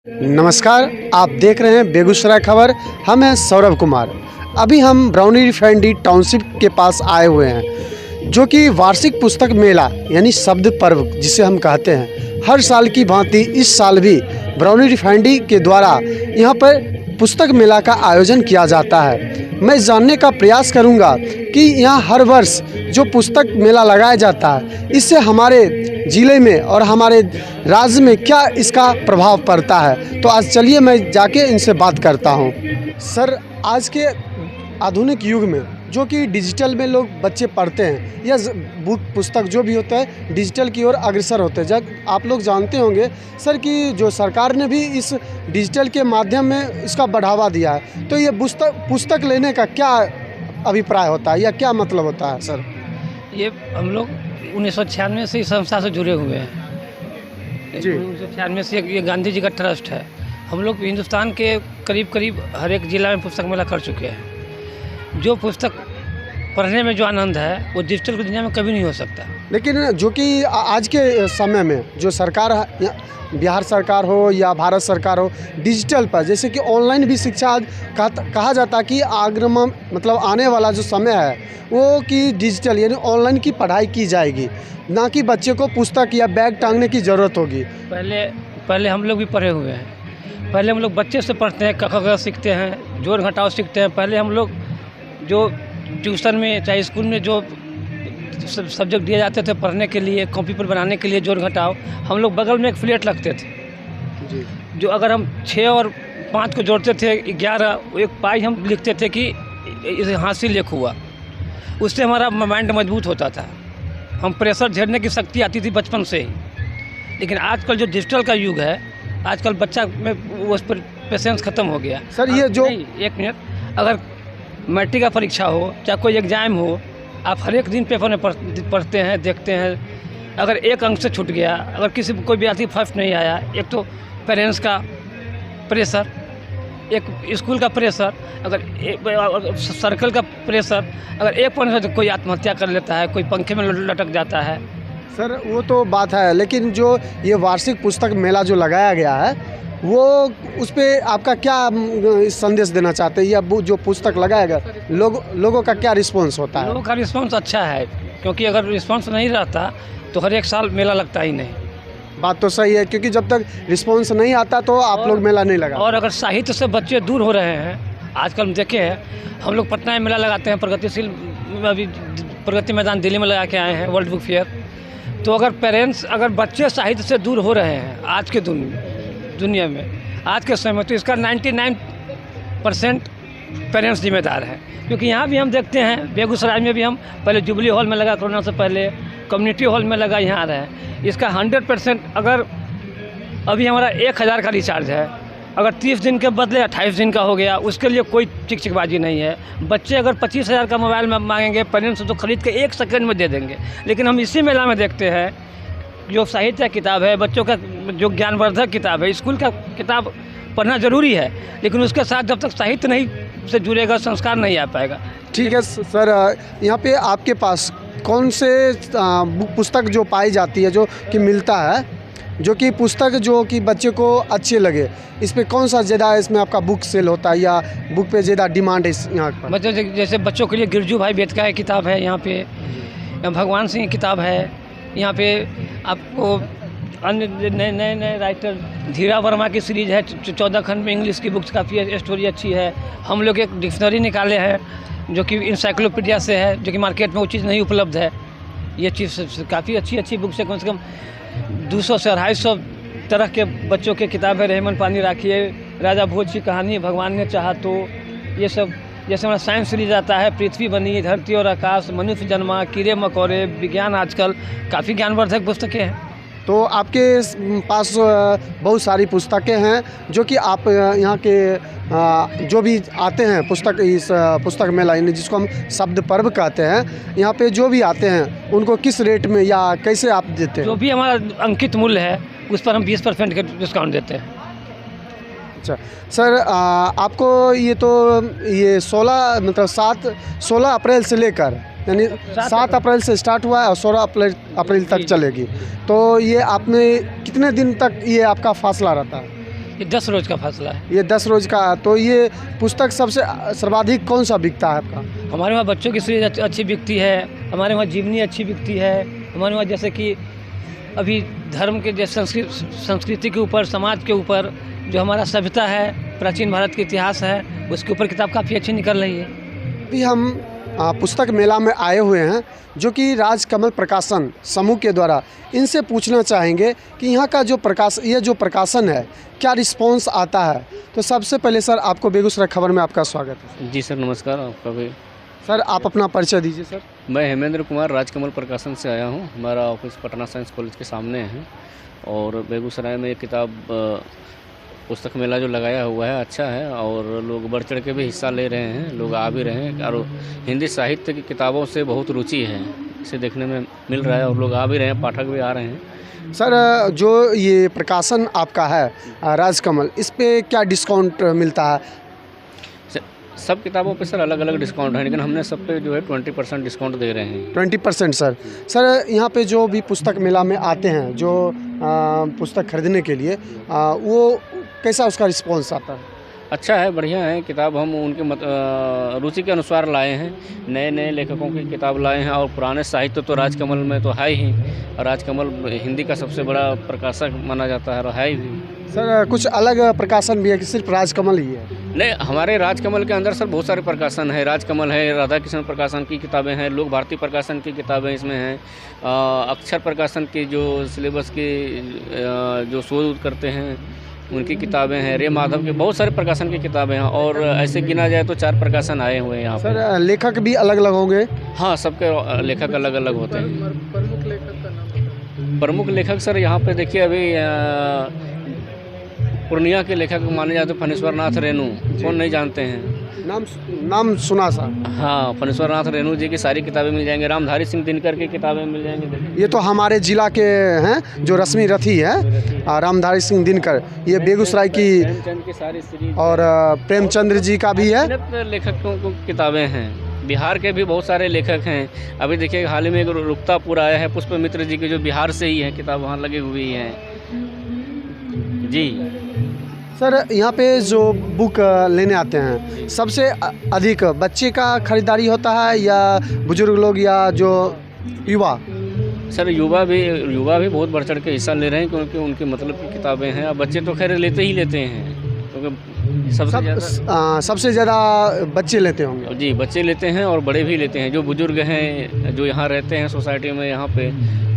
नमस्कार, आप देख रहे हैं बेगूसराय खबर। हम हैं सौरभ कुमार। अभी हम ब्राउनी रिफाइनरी टाउनशिप के पास आए हुए हैं, जो कि वार्षिक पुस्तक मेला यानी शब्द पर्व जिसे हम कहते हैं। हर साल की भांति इस साल भी ब्राउनी रिफाइनरी के द्वारा यहाँ पर पुस्तक मेला का आयोजन किया जाता है। मैं जानने का प्रयास करूँगा कि यहाँ हर वर्ष जो पुस्तक मेला लगाया जाता है, इससे हमारे ज़िले में और हमारे राज्य में क्या इसका प्रभाव पड़ता है। तो आज चलिए मैं जाके इनसे बात करता हूँ। सर, आज के आधुनिक युग में जो कि डिजिटल में लोग बच्चे पढ़ते हैं या बुक पुस्तक जो भी होता है डिजिटल की ओर अग्रसर होते हैं। जब आप लोग जानते होंगे सर कि जो सरकार ने भी इस डिजिटल के माध्यम में इसका बढ़ावा दिया है, तो ये पुस्तक लेने का क्या अभिप्राय होता है या क्या मतलब होता है सर? ये हम लोग 1996 से इस संस्था से जुड़े हुए हैं जी। 1996 से ये गांधी जी का ट्रस्ट है। हम लोग हिंदुस्तान के करीब हर एक ज़िला में पुस्तक मेला कर चुके हैं। जो पुस्तक पढ़ने में जो आनंद है वो डिजिटल की दुनिया में कभी नहीं हो सकता। लेकिन जो कि आज के समय में जो सरकार बिहार सरकार हो या भारत सरकार हो, डिजिटल पर जैसे कि ऑनलाइन भी शिक्षा कहा जाता है कि आगमन मतलब आने वाला जो समय है वो कि डिजिटल यानी ऑनलाइन की पढ़ाई की जाएगी, ना कि बच्चे को पुस्तक या बैग टांगने की ज़रूरत होगी। पहले हम लोग भी पढ़े हुए हैं। पहले हम लोग बच्चे से पढ़ते हैं, क ख ग सीखते हैं, जोड़ घटाव सीखते हैं। पहले हम लोग जो ट्यूशन में चाहे स्कूल में जो सब्जेक्ट दिए जाते थे पढ़ने के लिए, कॉपी पर बनाने के लिए जोड़ घटाव, हम लोग बगल में एक प्लेट रखते थे जी। जो अगर हम 6 और 5 को जोड़ते थे 11, एक पाई हम लिखते थे कि इसे हासिल लेख हुआ। उससे हमारा माइंड मजबूत होता था, हम प्रेशर झेलने की शक्ति आती थी बचपन से ही। लेकिन आजकल जो डिजिटल का युग है, आजकल बच्चा में वो उस पर पेशेंस ख़त्म हो गया। सर ये जो एक मिनट, अगर मैट्रिक का परीक्षा हो चाहे कोई एग्ज़ाम हो, आप हर एक दिन पेपर में पढ़ते हैं, देखते हैं। अगर एक अंक से छूट गया, अगर किसी कोई विद्यार्थी फर्स्ट नहीं आया, एक तो पेरेंट्स का प्रेशर, एक स्कूल का प्रेशर, अगर सर्कल का प्रेशर, अगर एक पढ़ने से कोई आत्महत्या कर लेता है, कोई पंखे में लटक जाता है। सर वो तो बात है, लेकिन जो ये वार्षिक पुस्तक मेला जो लगाया गया है वो उस पर आपका क्या संदेश देना चाहते हैं, या जो पुस्तक लगाया गया लोगों का क्या रिस्पांस होता है? लोगों का रिस्पांस अच्छा है, क्योंकि अगर रिस्पांस नहीं रहता तो हर एक साल मेला लगता ही नहीं। बात तो सही है, क्योंकि जब तक रिस्पांस नहीं आता तो आप लोग मेला नहीं लगा। और अगर साहित्य से बच्चे दूर हो रहे हैं, आजकल हम देखे हैं, हम लोग पटना में मेला लगाते हैं, प्रगतिशील अभी प्रगति मैदान दिल्ली में लगा के आए हैं वर्ल्ड बुक फेयर। तो अगर बच्चे साहित्य से दूर हो रहे हैं आज के दुनिया में, आज के समय में, तो इसका 99% पेरेंट्स जिम्मेदार हैं। क्योंकि यहाँ भी हम देखते हैं, बेगूसराय में भी हम पहले जुबली हॉल में लगा, कोरोना से पहले कम्युनिटी हॉल में लगा, यहाँ आ रहे हैं। इसका 100% अगर अभी हमारा 1000 का रिचार्ज है, अगर 30 दिन के बदले 28 दिन का हो गया, उसके लिए कोई चिकचिकबाजी नहीं है। बच्चे अगर 25,000 का मोबाइल में मांगेंगे, पेरेंट्स तो खरीद के 1 सेकंड में दे देंगे। लेकिन हम इसी मेला में देखते हैं जो साहित्य किताब है, बच्चों का जो ज्ञानवर्धक किताब है, स्कूल का किताब पढ़ना ज़रूरी है, लेकिन उसके साथ जब तक साहित्य नहीं से जुड़ेगा, संस्कार नहीं आ पाएगा। ठीक है सर, यहाँ पे आपके पास कौन से पुस्तक जो पाई जाती है जो कि मिलता है, जो कि पुस्तक जो कि बच्चे को अच्छे लगे, इस पे कौन सा ज़्यादा इसमें आपका बुक सेल होता है या बुक पे ज़्यादा डिमांड है यहाँ पर? बच्चों जैसे बच्चों के लिए गिरजू भाई बेत का किताब है, यहाँ पे भगवान सिंह की किताब है, यहाँ पे आपको अन्य नए राइटर धीरा वर्मा की सीरीज़ है, 14 खंड में इंग्लिश की बुक्स, काफ़ी स्टोरी अच्छी है। हम लोग एक डिक्शनरी निकाले हैं जो कि इंसाइक्लोपीडिया से है, जो कि मार्केट में वो चीज़ नहीं उपलब्ध है। ये चीज़ काफ़ी अच्छी बुक्स है, कम से कम 200 से 250 तरह के बच्चों के किताब है। रहमान पानी राखिए, राजा भोज की कहानी, भगवान ने चाहा तो, ये सब। जैसे हमारा साइंस सीरीज आता है, पृथ्वी बनी, धरती और आकाश, मनुष्य जन्मा, कीड़े मकोड़े, विज्ञान, आजकल काफ़ी ज्ञानवर्धक पुस्तकें हैं। तो आपके पास बहुत सारी पुस्तकें हैं जो कि आप यहाँ के जो भी आते हैं इस पुस्तक मेला यानी जिसको हम शब्द पर्व कहते हैं, यहाँ पे जो भी आते हैं उनको किस रेट में या कैसे आप देते हैं? जो भी हमारा अंकित मूल्य है उस पर हम 20% के डिस्काउंट देते हैं। अच्छा सर, आपको ये 16 अप्रैल से लेकर यानी 7 अप्रैल से स्टार्ट हुआ है और 16 अप्रैल तक चलेगी। तो ये आपने कितने दिन तक ये आपका फासला रहता है? ये 10 रोज़ का फासला है। ये 10 रोज़ का। तो ये पुस्तक सबसे सर्वाधिक कौन सा बिकता है आपका? हमारे वहाँ बच्चों की सीरीज अच्छी बिकती है, हमारे वहाँ जीवनी अच्छी बिकती है, हमारे वहाँ जैसे कि अभी धर्म के जैसे संस्कृति के ऊपर, समाज के ऊपर जो हमारा सभ्यता है, प्राचीन भारत का इतिहास है, उसके ऊपर किताब काफ़ी अच्छी निकल रही है। अभी हम पुस्तक मेला में आए हुए हैं जो कि राजकमल प्रकाशन समूह के द्वारा। इनसे पूछना चाहेंगे कि यहाँ का जो प्रकाशन है क्या रिस्पॉन्स आता है। तो सबसे पहले सर आपको बेगूसराय खबर में आपका स्वागत है। जी सर, नमस्कार। आपका भी। सर आप अपना परिचय दीजिए सर। मैं हेमेंद्र कुमार राजकमल प्रकाशन से आया हूँ। हमारा ऑफिस पटना साइंस कॉलेज के सामने है और बेगूसराय में ये किताब पुस्तक मेला जो लगाया हुआ है अच्छा है और लोग बढ़ चढ़ के भी हिस्सा ले रहे हैं, लोग आ भी रहे हैं और हिंदी साहित्य की किताबों से बहुत रुचि है, इसे देखने में मिल रहा है और लोग आ भी रहे हैं, पाठक भी आ रहे हैं। सर जो ये प्रकाशन आपका है राजकमल, इस पे क्या डिस्काउंट मिलता है? सब किताबों पे सर अलग अलग डिस्काउंट है, लेकिन हमने सब पे जो है 20% डिस्काउंट दे रहे हैं। 20% सर। सर यहाँ पे जो भी पुस्तक मेला में आते हैं जो पुस्तक खरीदने के लिए वो कैसा उसका रिस्पॉन्स आता है? अच्छा है, बढ़िया है। किताब हम उनके रुचि के अनुसार लाए हैं, नए नए लेखकों की किताब लाए हैं और पुराने साहित्य तो राजकमल में तो है ही, और राजकमल हिंदी का सबसे बड़ा प्रकाशक माना जाता है और है भी। सर कुछ अलग प्रकाशन भी है कि सिर्फ राजकमल ही है? नहीं, हमारे राजकमल के अंदर सर बहुत सारे प्रकाशन है। राजकमल है, राधा कृष्ण प्रकाशन की किताबें हैं, लोक भारती प्रकाशन की किताबें इसमें हैं, अक्षर प्रकाशन की जो सिलेबस की जो शोध करते हैं उनकी किताबें हैं, रे माधव के बहुत सारे प्रकाशन की किताबें हैं और ऐसे गिना जाए तो 4 प्रकाशन आए हुए हैं यहाँ पर। सर लेखक भी अलग अलग होंगे? हाँ, सबके लेखक अलग अलग होते हैं। प्रमुख लेखक का नाम? प्रमुख लेखक सर यहाँ पे देखिए अभी पूर्णिया के लेखक माने जाते फणीश्वर नाथ रेणु, कौन नहीं जानते हैं? नाम सुना सा। हाँ, फणीश्वर नाथ रेणु जी की सारी किताबें मिल जाएंगी, रामधारी सिंह दिनकर की किताबें मिल जाएंगी। ये तो हमारे जिला के हैं जो रश्मि रथी है, रामधारी सिंह दिनकर, ये बेगूसराय की प्रेमचंद की सारी सीरीज और प्रेमचंद्र जी का भी है। लेखकों को किताबें हैं, बिहार के भी बहुत सारे लेखक हैं। अभी देखिए हाल ही में एक रुक्तापुर आया है, पुष्पमित्र जी की जो बिहार से ही है, किताब वहाँ लगी हुई है जी। सर यहाँ पे जो बुक लेने आते हैं सबसे अधिक बच्चे का खरीदारी होता है या बुजुर्ग लोग या जो युवा? सर युवा भी बहुत बढ़ चढ़ के हिस्सा ले रहे हैं क्योंकि उनके मतलब की किताबें हैं। अब बच्चे तो खैर लेते हैं क्योंकि सबसे ज़्यादा बच्चे लेते होंगे। जी, बच्चे लेते हैं और बड़े भी लेते हैं। जो बुजुर्ग हैं जो यहाँ रहते हैं सोसाइटी में, यहाँ पे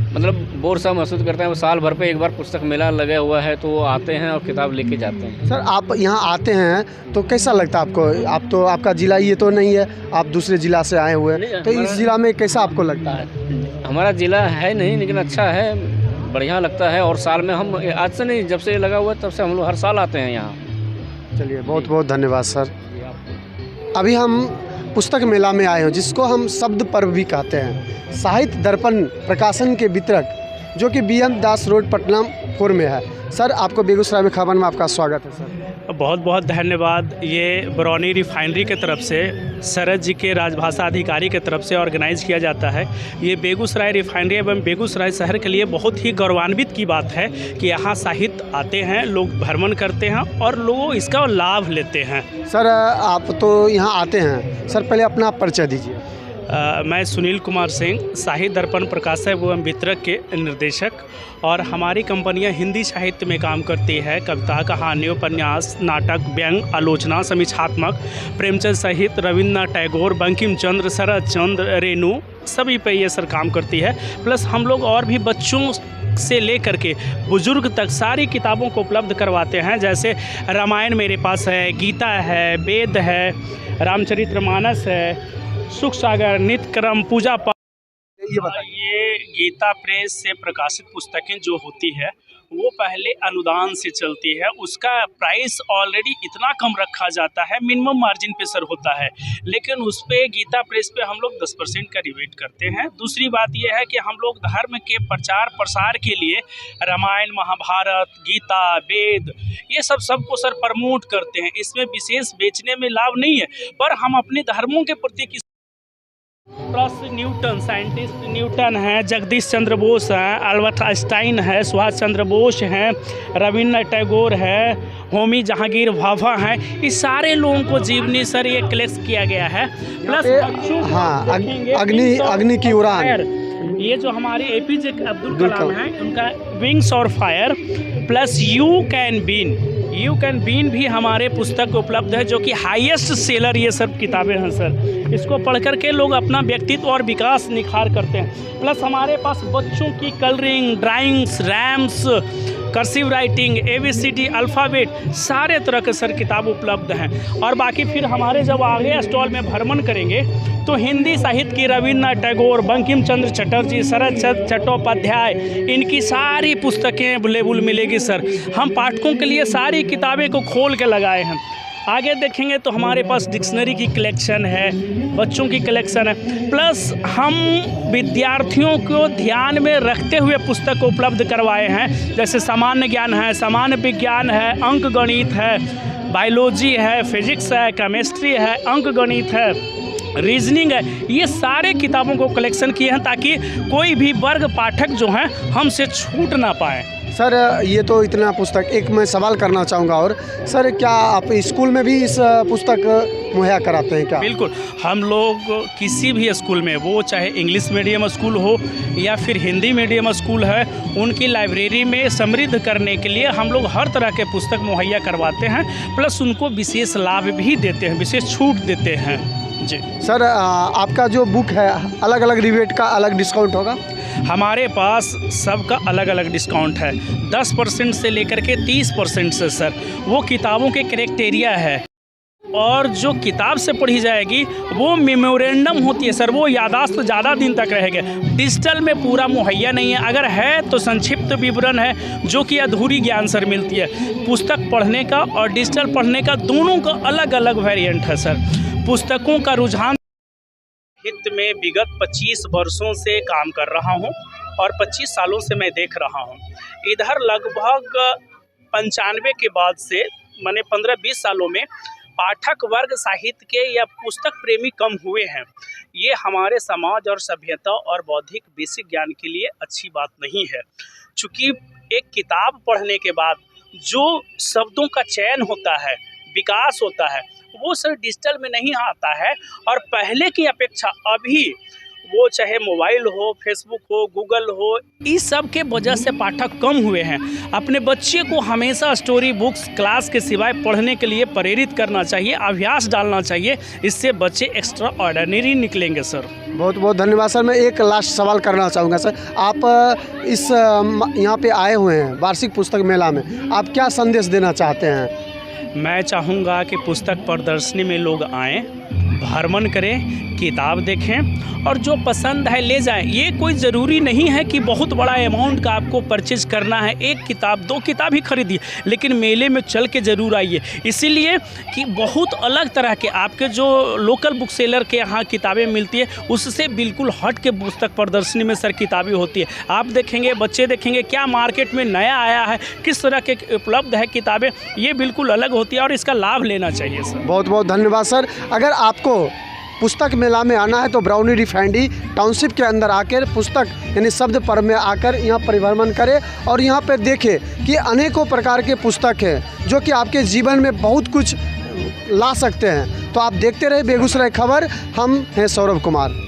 मतलब बोर सा महसूस करते हैं, वो साल भर पे एक बार पुस्तक मेला लगा हुआ है तो वो आते हैं और किताब लेके जाते हैं। सर आप यहाँ आते हैं तो कैसा लगता है आपको? आपका ज़िला ये तो नहीं है, आप दूसरे ज़िला से आए हुए हैं, तो इस ज़िला में कैसा आपको लगता है? हमारा ज़िला है नहीं लेकिन अच्छा है, बढ़िया लगता है और साल में हम आज से नहीं, जब से ये लगा हुआ है तब से हम लोग हर साल आते हैं यहाँ। चलिए बहुत बहुत धन्यवाद सर। अभी हम पुस्तक मेला में आए हैं जिसको हम शब्द पर्व भी कहते हैं। साहित्य दर्पण प्रकाशन के वितरक जो कि BM दास रोड पटना 4 में है। सर आपको बेगूसराय में खबर में आपका स्वागत है सर। बहुत बहुत धन्यवाद। ये बरौनी रिफाइनरी के तरफ से शरद जी के राजभाषा अधिकारी के तरफ से ऑर्गेनाइज किया जाता है। ये बेगूसराय रिफाइनरी एवं बेगूसराय शहर के लिए बहुत ही गौरवान्वित की बात है कि यहाँ साहित्य आते हैं, लोग भ्रमण करते हैं और लोग इसका लाभ लेते हैं। सर आप तो यहाँ आते हैं, सर पहले अपना परिचय दीजिए। मैं सुनील कुमार सिंह, साहित्य दर्पण प्रकाशक एवं वितरक के निर्देशक, और हमारी कंपनियां हिंदी साहित्य में काम करती है। कविता, कहानी, उपन्यास, नाटक, व्यंग, आलोचना, समीक्षात्मक, प्रेमचंद सहित रविन्द्रनाथ टैगोर, बंकिम चंद्र, शरद चंद्र, रेणु, सभी पे ये सर काम करती है। प्लस हम लोग और भी बच्चों से लेकर के बुजुर्ग तक सारी किताबों को उपलब्ध करवाते हैं। जैसे रामायण मेरे पास है, गीता है, वेद है, रामचरितमानस है, सुख सागर, नित्य क्रम, पूजा पाठ। ये गीता प्रेस से प्रकाशित पुस्तकें जो होती है वो पहले अनुदान से चलती है। उसका प्राइस ऑलरेडी इतना कम रखा जाता है, मिनिमम मार्जिन पे सर होता है, लेकिन उस पे गीता प्रेस पे हम लोग 10% का रिबेट करते हैं। दूसरी बात यह है कि हम लोग धर्म के प्रचार प्रसार के लिए रामायण, महाभारत, गीता, वेद, ये सबको सर प्रमोट करते हैं। इसमें विशेष बेचने में लाभ नहीं है, पर हम अपने धर्मों के प्रति प्लस न्यूटन, साइंटिस्ट न्यूटन हैं, जगदीश चंद्र बोस हैं, अल्बर्ट आइंस्टाइन है, सुभाष चंद्र बोस हैं, रविन्द्रनाथ टैगोर है, होमी जहांगीर भाभा हैं। इस सारे लोगों को जीवनी सर ये कलेक्ट किया गया है। प्लस हाँ, अग्नि की उड़ान, ये जो हमारे एपीजे अब्दुल कलाम हैं उनका विंग्स और फायर, प्लस यू कैन बीन भी हमारे पुस्तक उपलब्ध है, जो कि हाईएस्ट सेलर ये सब किताबें हैं सर। इसको पढ़ कर के लोग अपना व्यक्तित्व और विकास निखार करते हैं। प्लस हमारे पास बच्चों की colouring, drawings, rhymes, cursive writing, ABCD, alphabet, सारे तरह के सर किताब उपलब्ध हैं। और बाकी फिर हमारे जब आगे स्टॉल में भ्रमण करेंगे तो हिंदी साहित्य की रविन्द्रनाथ टैगोर, बंकिम चंद्र चटर्जी, शरद चट्टोपाध्याय, इनकी सारी पुस्तकें अवेलेबल मिलेगी सर। हम पाठकों के लिए सारी किताबें को खोल के लगाए हैं। आगे देखेंगे तो हमारे पास डिक्शनरी की कलेक्शन है, बच्चों की कलेक्शन है। प्लस हम विद्यार्थियों को ध्यान में रखते हुए पुस्तक उपलब्ध करवाए हैं, जैसे सामान्य ज्ञान है, सामान्य विज्ञान है, अंक गणित है, बायोलॉजी है, फिजिक्स है, केमिस्ट्री है, अंक गणित है, रीजनिंग है। ये सारे किताबों को कलेक्शन किए हैं ताकि कोई भी वर्ग पाठक जो हैं हमसे छूट ना पाए। सर ये तो इतना पुस्तक, एक मैं सवाल करना चाहूँगा और सर, क्या आप स्कूल में भी इस पुस्तक मुहैया कराते हैं क्या? बिल्कुल, हम लोग किसी भी स्कूल में, वो चाहे इंग्लिश मीडियम स्कूल हो या फिर हिंदी मीडियम स्कूल है, उनकी लाइब्रेरी में समृद्ध करने के लिए हम लोग हर तरह के पुस्तक मुहैया करवाते हैं। प्लस उनको विशेष लाभ भी देते हैं, विशेष छूट देते हैं जी। सर आपका जो बुक है अलग अलग रिबेट का अलग डिस्काउंट होगा? हमारे पास सबका अलग अलग डिस्काउंट है, 10% से लेकर के 30% से सर। वो किताबों के क्राइटेरिया है, और जो किताब से पढ़ी जाएगी वो मेमोरेंडम होती है सर, वो यादाश्त ज़्यादा दिन तक रहेगा। डिजिटल में पूरा मुहैया नहीं है, अगर है तो संक्षिप्त विवरण है, जो कि अधूरी ज्ञान सर मिलती है। पुस्तक पढ़ने का और डिजिटल पढ़ने का दोनों का अलग अलग वेरिएंट है सर। पुस्तकों का रुझान हित में विगत 25 वर्षों से काम कर रहा हूं और 25 सालों से मैं देख रहा हूं। इधर लगभग 95 के बाद से मैंने 15-20 सालों में पाठक वर्ग साहित्य के या पुस्तक प्रेमी कम हुए हैं। ये हमारे समाज और सभ्यता और बौद्धिक बेसिक ज्ञान के लिए अच्छी बात नहीं है, चूँकि एक किताब पढ़ने के बाद जो शब्दों का चयन होता है, विकास होता है, वो सर डिजिटल में नहीं आता है। और पहले की अपेक्षा अभी वो चाहे मोबाइल हो, फेसबुक हो, गूगल हो, इस सब के वजह से पाठक कम हुए हैं। अपने बच्चे को हमेशा स्टोरी बुक्स क्लास के सिवाय पढ़ने के लिए प्रेरित करना चाहिए, अभ्यास डालना चाहिए, इससे बच्चे एक्स्ट्रा ऑर्डिनरी निकलेंगे सर। बहुत बहुत धन्यवाद सर। मैं एक लास्ट सवाल करना चाहूँगा सर, आप इस यहाँ पे आए हुए हैं वार्षिक पुस्तक मेला में, आप क्या संदेश देना चाहते हैं? मैं चाहूँगा कि पुस्तक प्रदर्शनी में लोग आएँ, भ्रमण करें, किताब देखें और जो पसंद है ले जाएं। ये कोई ज़रूरी नहीं है कि बहुत बड़ा अमाउंट का आपको परचेज करना है, एक किताब 2 किताब ही खरीदिए, लेकिन मेले में चल के ज़रूर आइए। इसीलिए कि बहुत अलग तरह के आपके जो लोकल बुक सेलर के यहाँ किताबें मिलती है, उससे बिल्कुल हट के पुस्तक प्रदर्शनी में सर किताबें होती है। आप देखेंगे, बच्चे देखेंगे क्या मार्केट में नया आया है, किस तरह के उपलब्ध है किताबें, ये बिल्कुल अलग होती है और इसका लाभ लेना चाहिए सर। बहुत बहुत धन्यवाद सर। अगर आपको पुस्तक मेला में आना है तो ब्राउनी रिफाइनरी टाउनशिप के अंदर आकर पुस्तक यानी शब्द पर्व में आकर यहाँ परिभ्रमण करें और यहाँ पर देखें कि अनेकों प्रकार के पुस्तक हैं जो कि आपके जीवन में बहुत कुछ ला सकते हैं। तो आप देखते रहे बेगूसराय खबर, हम हैं सौरभ कुमार।